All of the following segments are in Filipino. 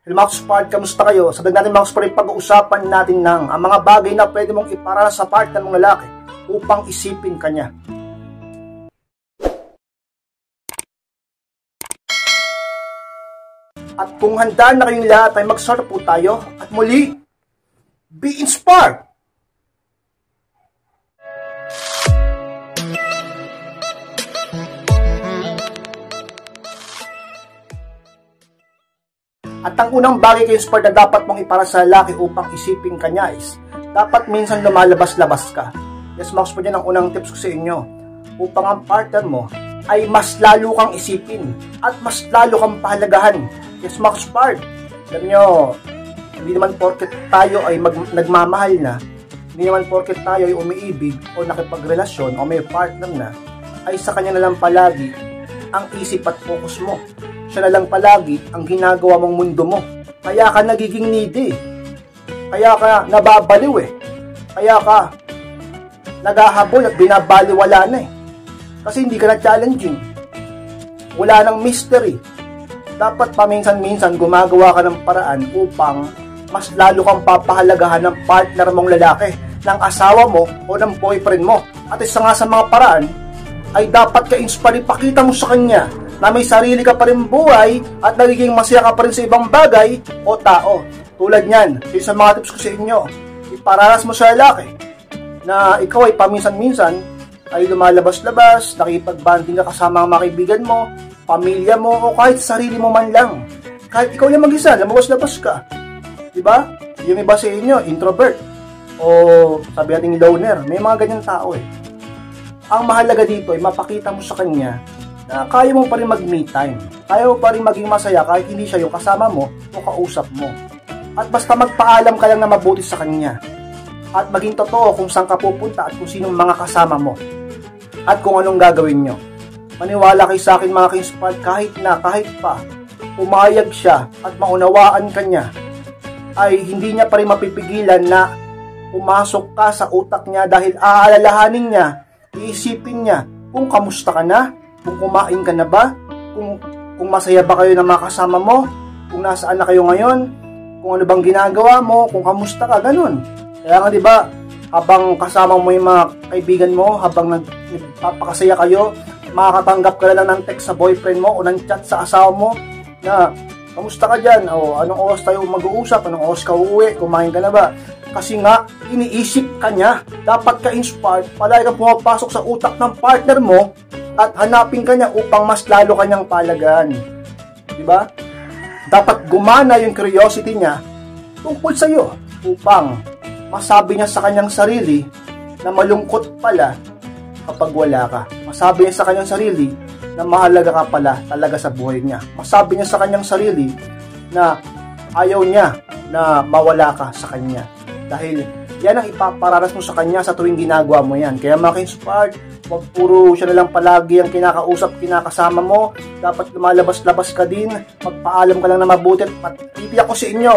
Hello mga Spart, kamusta kayo? Sabag natin mga Spart, pag-uusapan natin ng ang mga bagay na pwede mong ipara sa partner mong lalaki upang isipin kanya. At kung handa na kayong lahat ay mag-start po tayo at muli, be inspired! At ang unang bagay kayo Spart na dapat mong ipara sa lalaki upang isipin kanya is dapat minsan lumalabas-labas ka. Yes mga Spart, yan ang unang tips ko sa inyo upang ang partner mo ay mas lalo kang isipin at mas lalo kang pahalagahan. Yes mga Spart, alam nyo, hindi naman porket tayo ay nagmamahal na, hindi naman porket tayo ay umiibig o nakipagrelasyon o may partner na, ay sa kanya na lang palagi ang isip at focus mo. Siya na lang palagi ang ginagawa mong mundo mo. Kaya ka nagiging needy. Kaya ka nababaliw Kaya ka naghahabol at binabaliwala na Kasi hindi ka na challenging. Wala nang mystery. Dapat paminsan-minsan gumagawa ka ng paraan upang mas lalo kang papahalagahan ng partner mong lalaki, ng asawa mo o ng boyfriend mo. At isa nga sa mga paraan ay dapat ka-inspire, pakita mo sa kanya na may sarili ka pa rin buhay at nagiging masaya ka pa rin sa ibang bagay o tao. Tulad niyan, sa mga tips ko sa inyo, iparanas mo sa lalaki na ikaw ay paminsan-minsan ay lumalabas-labas, nakipag-banding ka kasama ang mga kaibigan mo, pamilya mo, o kahit sarili mo man lang. Kahit ikaw lang mag-isa, lumabas-labas ka. Diba? Yung iba sa inyo, introvert, o sabi natin loner, may mga ganyan tao Ang mahalaga dito ay mapakita mo sa kanya na kaya mo pa rin mag-me time. Kaya mo pa rin maging masaya kahit hindi siya yung kasama mo o kausap mo. At basta magpaalam ka lang na mabuti sa kanya. At maging totoo kung saan ka pupunta at kung sinong mga kasama mo. At kung anong gagawin nyo. Maniwala kayo sa akin mga Spart, kahit pa umayag siya at maunawaan ka niya, ay hindi niya pa rin mapipigilan na pumasok ka sa utak niya dahil aalalahanin niya, iisipin niya kung kamusta ka na, kung kumain ka na ba, kung masaya ba kayo na mga kasama mo, kung nasaan na kayo ngayon, kung ano bang ginagawa mo, kung kamusta ka, ganun. Kaya nga diba, habang kasama mo yung mga kaibigan mo, habang nagpapakasaya kayo, makakatanggap ka lang ng text sa boyfriend mo o ng chat sa asawa mo na, kamusta ka dyan, o anong oras tayo mag-uusap, anong oras ka uuwi, kumain ka na ba. Kasi nga, iniisip ka niya, dapat ka-inspired, palagi kang pumapasok sa utak ng partner mo, at hanapin ka niya upang mas lalo kanyang palagan. Diba? Dapat gumana yung curiosity niya tungkol sa iyo upang masabi niya sa kanyang sarili na malungkot pala kapag wala ka. Masabi niya sa kanyang sarili na mahalaga ka pala talaga sa buhay niya. Masabi niya sa kanyang sarili na ayaw niya na mawala ka sa kanya. Dahil yan ang ipaparanas mo sa kanya sa tuwing ginagawa mo yan. Kaya mga Spart, wag puro siya na lang palagi ang kinakausap, kinakasama mo. Dapat lumalabas-labas ka din. Magpaalam ka lang na mabuti. At titiyak ko sa inyo,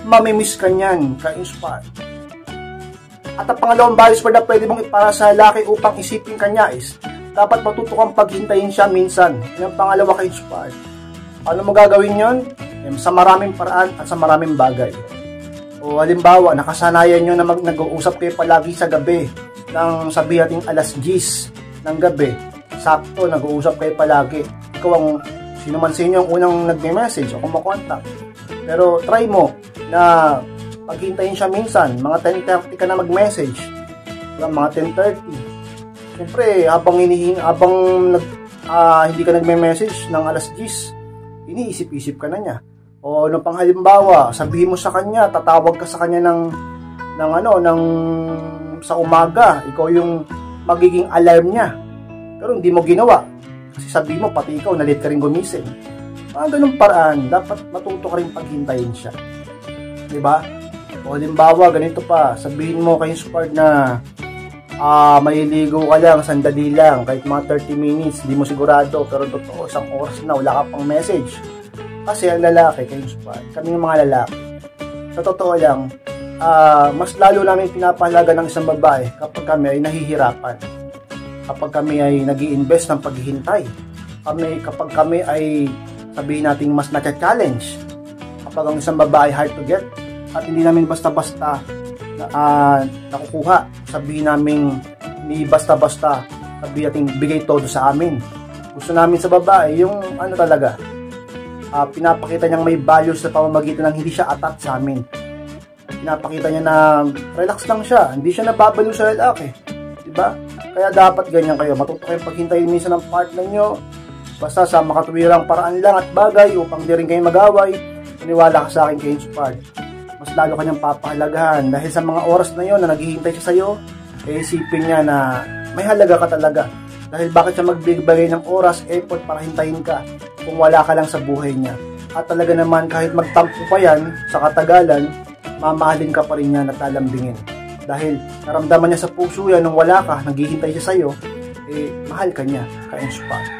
mamimiss ka niyan, ka-Spart. At ang pangalawang bagay Spart na pwede mong ipara sa lalaki upang isipin kanya is dapat matuto kang paghintayin siya minsan. Yung pangalawa ka-Spart. Ano mo gagawin yon? Sa maraming paraan at sa maraming bagay. O halimbawa, nakasanayan nyo na nag-uusap kayo palagi sa gabi ng sabi natin alas 10 ng gabi. Sakto, nag-uusap kayo palagi. Ikaw ang sino man sa inyo ang unang nagme-message o kumakontak. Pero try mo na paghintayin siya minsan. Mga 10:30 ka na mag-message. Mga 10:30. Siyempre, habang hindi ka nagme-message ng alas 10, iniisip-isip ka na niya. O ano pang halimbawa, sabihin mo sa kanya, tatawag ka sa kanya ng sa umaga, ikaw yung magiging alarm niya. Pero hindi mo ginawa. Kasi sabihin mo, pati ikaw, nalit ka rin gumising. Mga ganung paraan, dapat matuto ka rin paghintayin siya. Diba? O halimbawa, ganito pa, sabihin mo kay Spart na maliligo ka lang, sandali lang, kahit mga 30 minutes, hindi mo sigurado, pero totoo, isang oras na, wala ka pang message. Kasi ang lalaki, kayo Spart, kami ng mga lalaki, sa totoo lang, mas lalo namin pinapahalaga ng isang babae kapag kami ay nahihirapan. Kapag kami ay nag-i-invest ng paghihintay. Kapag kami ay sabihin natin mas naka-challenge. kapag ang isang babae hard to get at hindi namin basta-basta nakukuha, sabihin namin hindi basta-basta sabihin natin bigay todo sa amin. Gusto namin sa babae yung ano talaga, pinapakita niyang may values sa pamamagitan ng hindi siya atat sa amin. Pinapakita niya na relax lang siya, hindi siya nababaliw sa lalaki, diba? Kaya dapat ganyan kayo, matuto kayong paghintayin minsan ng partner nyo, basta sa makatuwirang paraan lang at bagay upang di rin kayo mag-away. Maniwala ka sa akin kay Inspired, mas lalo kanyang papahalagahan dahil sa mga oras na yon na naghihintay siya sa'yo, isipin niya na may halaga ka talaga. Dahil bakit siya magbibigay ng oras, effort para hintayin ka kung wala ka lang sa buhay niya. At talaga naman kahit magtampo pa yan sa katagalan, mamahalin ka pa rin niya at lalambingin. Dahil naramdaman niya sa puso yan nung wala ka, naghihintay siya sa'yo, mahal ka niya, ka-Inspired.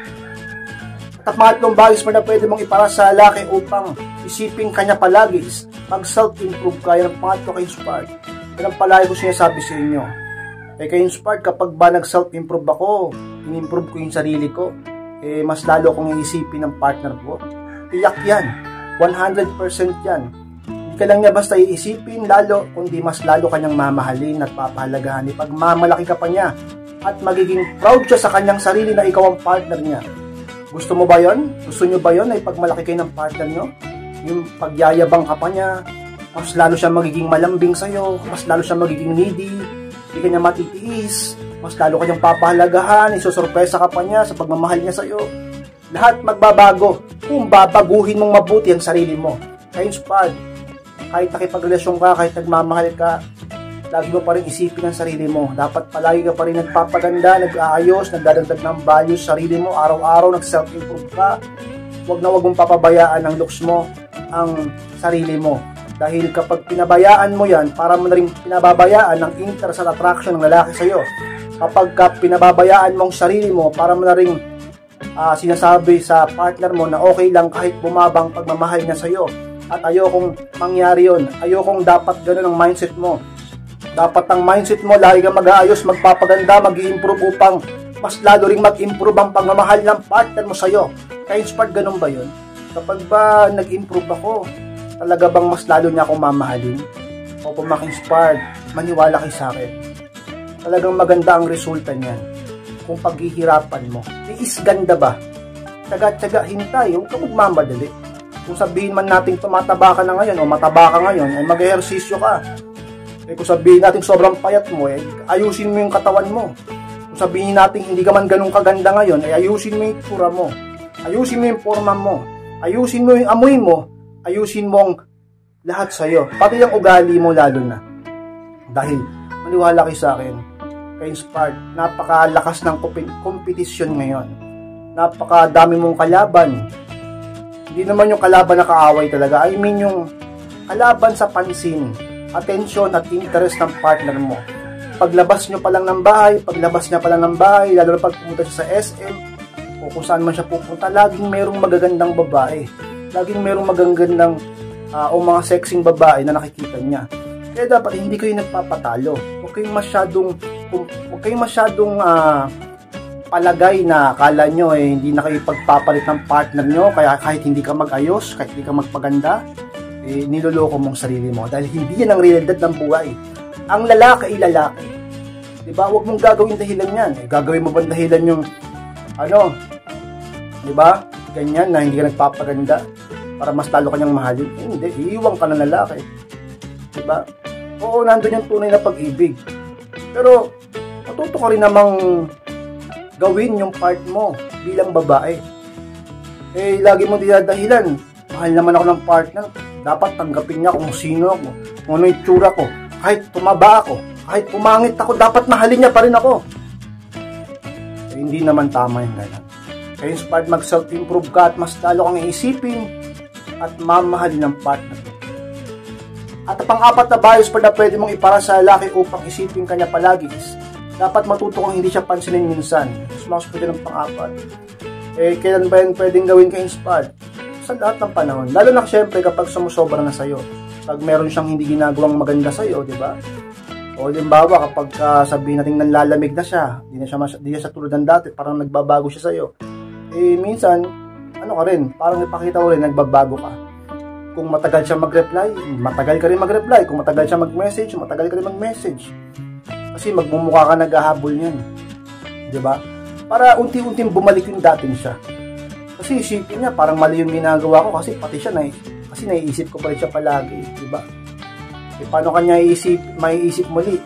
At pangatlong bagay na pwede mong ipara sa lalaki upang isipin kanya palagi is mag-self-improve ka. Yan ang pangatlo ka-Inspired. Yan ang palagi ko sinasabi sa inyo. Ka-Inspired, kapag ba nag-self-improve ako, in-improve ko yung sarili ko, mas lalo akong iisipin ng partner ko. Tiyak yan. 100% yan. Hindi ka lang niya basta iisipin lalo, kundi mas lalo kanyang mamahalin at papahalagahan. Ipagmamalaki ka pa niya at magiging proud siya sa kanyang sarili na ikaw ang partner niya. Gusto mo ba yon? Gusto nyo ba yon na ipagmalaki kayo ng partner nyo? Yung pagyayabang ka pa niya, mas lalo siya magiging malambing sa'yo, mas lalo siya magiging needy, hindi ka niya matitiis, mas lalo kanyang papahalagahan, isusurpresa ka pa niya sa pagmamahal niya sa'yo. Lahat magbabago kung babaguhin mong mabuti ang sarili mo. Ka-Inspired, kahit nakipagrelasyon ka, kahit nagmamahal ka, lagi mo pa rin isipin ang sarili mo. Dapat palagi ka pa rin nagpapaganda, nag-aayos, nagdadagdag ng values sa sarili mo, araw-araw nag-self-improve ka. Huwag na huwag mong papabayaan ang looks mo, ang sarili mo. Dahil kapag pinabayaan mo yan, para mo na rin pinababayaan ang interest at attraction ng lalaki sa'yo. Kapag pinababayaan mo ang sarili mo, para mo na rin sinasabi sa partner mo na okay lang kahit bumabang pagmamahal niya sa'yo. At ayokong mangyari yun. Ayokong dapat ganun ang mindset mo. Dapat ang mindset mo, lagi kang mag-aayos, magpapaganda, mag-i-improve upang mas lalo ring mag-improve ang pagmamahal ng partner mo sa'yo. Ka-Inspired, ganun ba yun? Kapag ba nag-improve ako, talaga bang mas lalo niya akong mamahalin? O kung Inspired, maniwala kayo sa akin. Talagang maganda ang resulta niyan. Kung paghihirapan mo, is ganda ba? Tsaga-tsaga, hintay, huwag ka magmamadali. Kung sabihin man natin tumataba ka na ngayon o mataba ka ngayon, ay mag-ehersisyo ka. Kung sabihin natin sobrang payat mo, ayusin mo yung katawan mo. Kung sabihin natin hindi ka man ganun kaganda ngayon, ayusin mo yung itsura mo. Ayusin mo yung forma mo. Ayusin mo yung amoy mo. Ayusin mo ang lahat sa'yo. Pati yung ugali mo lalo na. Dahil, maniwala kayo sa akin, ka-Inspired, napakalakas ng kompetisyon ngayon. Napakadami mong kalaban. Hindi naman yung kalaban na kaaway talaga. I mean yung kalaban sa pansin, attention at interest ng partner mo. Paglabas nyo pa lang ng bahay, paglabas niya pa lang ng bahay, lalo na pag pumunta siya sa SM o kung saan man siya pupunta, laging merong magagandang babae. Laging merong magagandang o mga sexing babae na nakikita niya. Kaya dapat hindi kayo nagpapatalo. Huwag kayong masyadong palagay na akala nyo hindi na kayo pagpapalit ng partner nyo, kaya kahit hindi ka mag-ayos, kahit hindi ka magpaganda, niloloko mong sarili mo dahil hindi yan ang realidad ng buhay. Ang lalaki ay lalaki, diba? Huwag mong gagawin dahilan yan. Gagawin mo ba dahilan yung diba? Ganyan na hindi ka nagpapaganda para mas lalo kanyang mahalin? Hindi, iiwang ka ng lalaki, diba? Oo, nandun yung tunay na pag-ibig, pero matuto ka rin namang gawin yung part mo bilang babae. Lagi mo dinadahilan, mahal naman ako ng partner, dapat tanggapin niya kung sino ako, kung ano yung tsura ko, kahit tumaba ako, kahit pumangit ako, dapat mahalin niya pa rin ako. Hindi naman tama yung ganun. Kaya Inspired, mag-self-improve ka at mas lalo kang iisipin at mamahalin ng partner. At pang-apat na bias na pwede mong ipara sa lalaki upang isipin kanya palagi is dapat matuto kang hindi siya pansinin minsan. Mas pwede ng pang-apat. Kailan ba yan pwedeng gawin ka-Inspired? Sa lahat ng panahon. Lalo na syempre kapag sumusobra na sa'yo. Pag meron siyang hindi ginagawang maganda sa'yo, di ba? O limbawa kapag sabihin natin nanlalamig na siya, di na siya tulad ng dati, parang nagbabago siya sa'yo. Minsan, ka rin, parang ipakita mo rin, nagbabago ka. Kung matagal siya mag-reply, matagal ka rin mag-reply. Kung matagal siya mag-message, matagal ka rin mag-message. Kasi magmumukha ka naghahabol niyan. Diba? Para unti-unting bumalik yung dating siya. Kasi isipin niya, parang mali yung ginagawa ko kasi pati siya, kasi naiisip ko pa rin siya palagi. Diba? E paano kanya maiisip muli?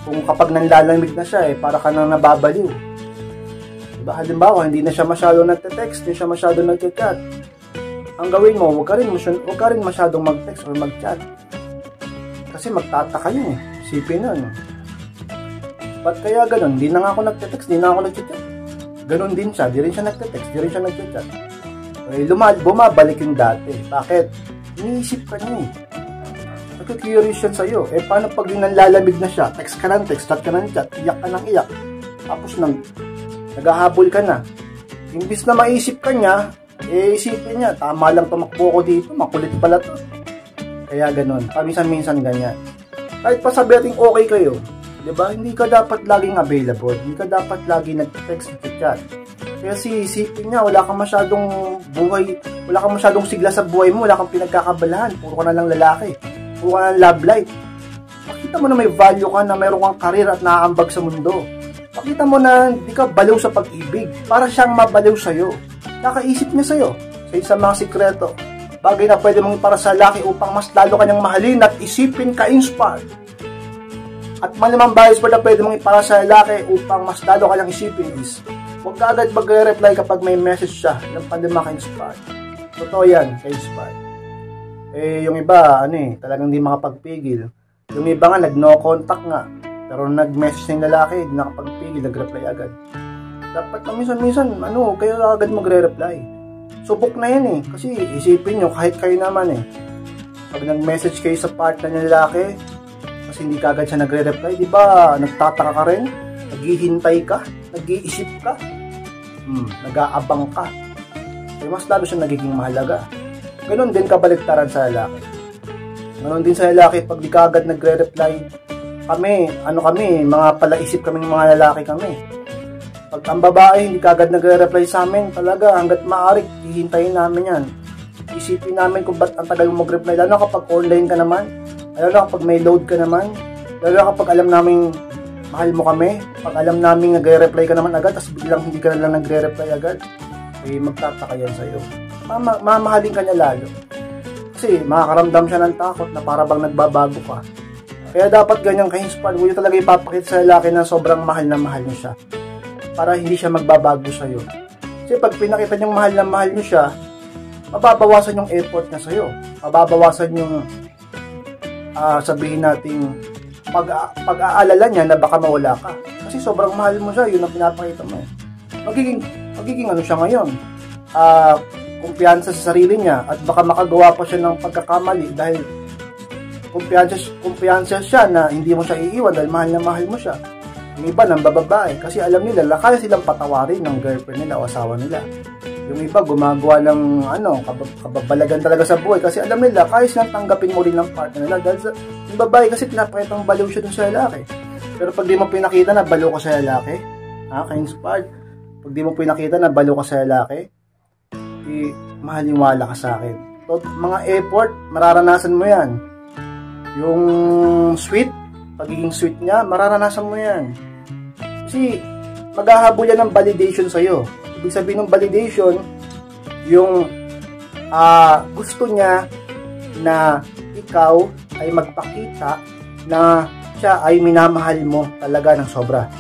Kung kapag nanlalamig na siya, para ka nang nababaliw. Diba? Halimbawa, hindi na siya masyado nagte-text, hindi siya masyado nagte-chat. Ang gawin mo, huwag ka rin masyadong mag-text or mag-chat. Kasi magtataka yun eh. Isipin na, no? Ba't kaya ganun? Di na nga ako nagte-text, di na ako nagchat. Ganun din siya, di rin siya nagte-text, di rin siya nagchat. Bumabalik yung dati. Bakit? Iniisip ka niya eh. Nagka-curious yan sa'yo. Paano pag yung nanlalamig na siya? Text ka ng text, chat ka ng chat, iyak ka ng iyak. Tapos naghahabol ka na. Imbis na maisip ka niya, isipin niya, tama lang tumakbo ko dito, makulit pala to. Kaya ganun, paminsan-minsan ganyan. Kahit pa sabi natin okay kayo, diba? Hindi ka dapat laging available, hindi ka dapat laging nag-text, nag-chat. Kasi isipin niya, wala kang masyadong buhay, wala kang masyadong sigla sa buhay mo, wala kang pinagkakabalahan, puro ka na lang lalaki, puro ka na love life. Pakita mo na may value ka, na mayroon kang karir at naaambag sa mundo. Pakita mo na hindi ka baliw sa pag-ibig, para siyang mabaliw sa'yo. Nakaisip niya sa'yo, sa isang mga sikreto, bagay na pwede mong para sa lalaki upang mas lalo kanyang mahalin at isipin ka-inspired. At malamang bias pa na pwede mong ipara sa lalaki upang mas lalo kanyang isipin is, huwag ka agad mag-reply kapag may message siya ng pandema ka-inspired. Totoo yan, ka-inspired. Yung iba, talagang di makapagpigil. Yung iba nga, nag-no contact nga. Pero nag-message ng lalaki, di nakapagpigil, nag-reply agad. Dapat minsan, kayo agad magre-reply. Subok na yan eh. Kasi isipin nyo, kahit kayo naman eh. Pag nag-message kayo sa partner ng lalaki, kasi hindi ka agad siya nagre-reply, di ba? Nagtataka ka rin, naghihintay ka, nag-iisip ka, nag-aabang ka. Mas lalo siya nagiging mahalaga. Ganon din kabaliktaran sa lalaki. Ganon din sa lalaki, pag di ka agad nagre-reply, kami, mga palaisip kaming mga lalaki kami. Pag ang babae, hindi kagad nagre-reply sa amin, talaga, hanggat maaari, hihintayin namin yan. Isipin namin kung ba't ang tagal mo mag-reply, lalo kapag online ka naman, lalo kapag may load ka naman, lalo kapag alam namin mahal mo kami, pag alam namin nagre-reply ka naman agad, tapos biglang hindi ka na lang nagre-reply agad, magtataka yan sa'yo. Mamahalin ka niya lalo. Kasi makakaramdam siya ng takot na para bang nagbabago ka. Kaya dapat ganyang ka-inspired, huwag talaga ipapakita sa lalaki na sobrang mahal na mahal niyo siya. Para hindi siya magbabago sa'yo. Kasi pag pinakita niyong mahal na mahal niyo siya, mababawasan yung effort niya sa'yo. Mababawasan yung sabihin nating pag-aalala niya na baka mawala ka. Kasi sobrang mahal mo siya, yun ang pinapakita mo. Magiging siya ngayon. Kumpiyansa sa sarili niya at baka makagawa pa siya ng pagkakamali dahil kumpiyansa siya na hindi mo siya iiwan dahil mahal na mahal mo siya. Yung iba nang bababae kasi alam nila kaya silang patawarin ng girlfriend nila o asawa nila. Yung iba gumagawa ng kababalagan talaga sa buhay kasi alam nila kaya silang tanggapin mo rin ng partner nila dahil yung babae kasi pinapakitang baliw siya dun sa lalaki. Pero pag di mo pinakita na baliw ka sa lalaki, ka-inspired, pag di mo pinakita na baliw ka sa lalaki, mahaliwala ka sa akin. So, mga effort, mararanasan mo yan. Yung pagiging sweet niya, mararanasan mo yan. Kasi maghahabol yan ng validation sa'yo. Ibig sabihin ng validation, yung gusto niya na ikaw ay magpakita na siya ay minamahal mo talaga ng sobra.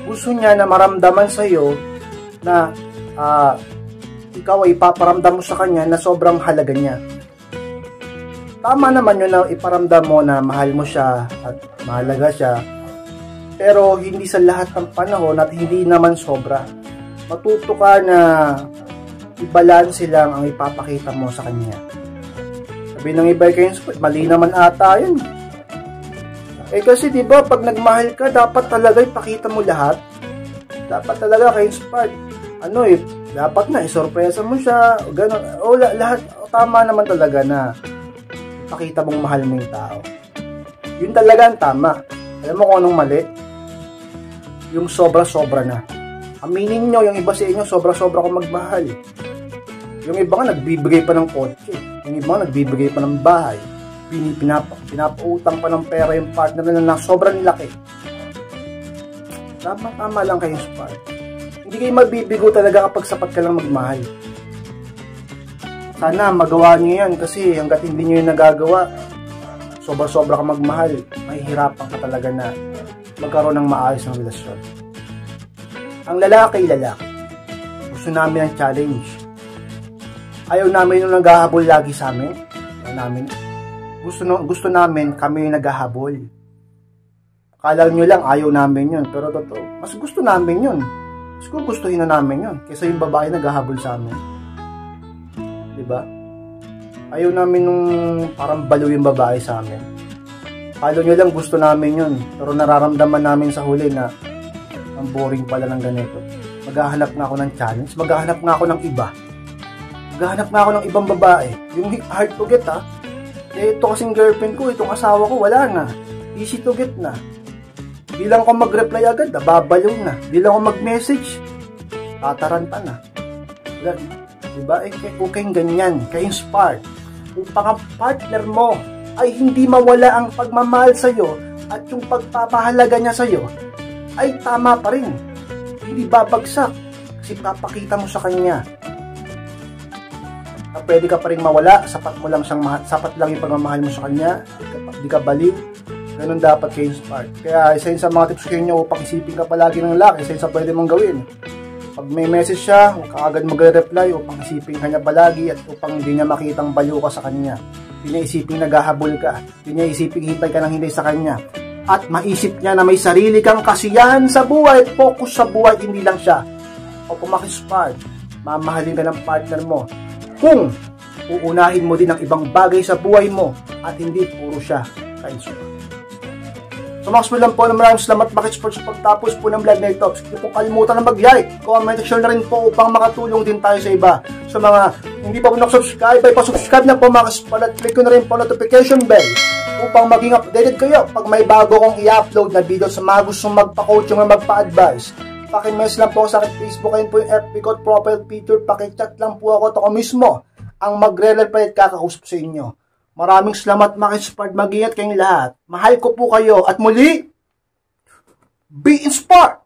Gusto niya na maramdaman sa'yo na ikaw ay ipaparamdam mo sa kanya na sobrang halaga niya. Tama naman yun na iparamdam mo na mahal mo siya at mahalaga siya. Pero hindi sa lahat ng panahon at hindi naman sobra. Matuto ka na i-balance lang ang ipapakita mo sa kanya. Sabi ng iba kayo, mali naman ata yun. Kasi diba pag nagmahal ka, dapat talaga ipakita mo lahat. Dapat talaga ka-inspired. Dapat na isorpresa mo siya. Ganun. Lahat. Tama naman talaga na ipakita mong mahal mo yung tao. Yun talaga ang tama. Alam mo kung anong mali? Yung sobra-sobra na. Aminin nyo, yung iba sa inyo, sobra-sobra kung magmahal. Yung iba nga, nagbibigay pa ng kotse. Yung iba nagbibigay pa ng bahay, pinapautang pa ng pera yung partner nila na sobrang laki. Tama lang kayo spark. Hindi kayo mabibigo talaga kapag sapat ka lang magmahal. Sana magawa nyo yan kasi hanggat hindi nyo yung nagagawa, sobra-sobra ka magmahal, mahihirapan ka talaga na magkaroon ng maayos ng relasyon. Ang lalaki. Gusto namin ang challenge. Ayaw namin yung naghahabol lagi sa amin. Gusto namin kami yung naghahabol. Akala nyo lang ayaw namin yun. Pero totoo, mas gusto namin yun. Mas gustuhin na namin yun kaysa yung babae naghahabol sa amin. Diba? Ayaw namin nung parang baliw yung babae sa amin. Akala nyo lang gusto namin yun. Pero nararamdaman namin sa huli na ang boring pala ng ganito. Maghahanap nga ako ng challenge. Maghahanap nga ako ng iba. Maghahanap nga ako ng ibang babae. Yung hard to get ha. Eh, ito kasing girlfriend ko, itong asawa ko, wala na. Easy to get na. Di lang ako mag-reply agad, babaliw na. Di lang ako mag-message, tataranta na. Diba? Eh, okay ganyan, ka-inspired. Upang ang partner mo ay hindi mawala ang pagmamahal sa'yo at yung pagpapahalaga niya sa'yo ay tama pa rin. Hindi babagsak kasi papakita mo sa kanya na pwede ka pa rin mawala, sapat lang yung pagmamahal mo sa kanya, hindi ka baliw. Ganun dapat ka-inspired. Kaya isa yun sa mga tips ko nyo upang isipin ka palagi ng lalaki, isa yun sa pwede mong gawin. Pag may message siya, huwag ka agad magre-reply upang isipin ka niya palagi at upang hindi niya makitang baliw ka sa kanya. Hindi niya isipin naghahabol ka. Hindi niya isipin hintay ka ng hintay sa kanya. At maisip niya na may sarili kang kasiyahan sa buhay, focus sa buhay, hindi lang siya. O kung maki-inspired, mamahalin ka ng partner mo. Kung uunahin mo din ang ibang bagay sa buhay mo at hindi puro siya ka-inspired. So Max lang po na maraming salamat Makit-Sports sa pagtapos po ng vlog na ito. Hindi po kalimutan na mag-like, comment, share na rin po upang makatulong din tayo sa iba. So mga hindi pa po nakasubscribe, ay pa-subscribe na po Makit-Sports at click ko na rin po notification bell upang maging updated kayo pag may bago kong i-upload na video sa mga gustong magpa-coaching o magpa-advise. Paki-message lang po sa akin Facebook, ayun po yung FB code profile picture, paki-chat lang po ako, ako mismo ang magre-reply at kakausap sa inyo. Maraming salamat Makit-Sports, mag-ingat kayong lahat. Mahal ko po kayo at muli, be inspired!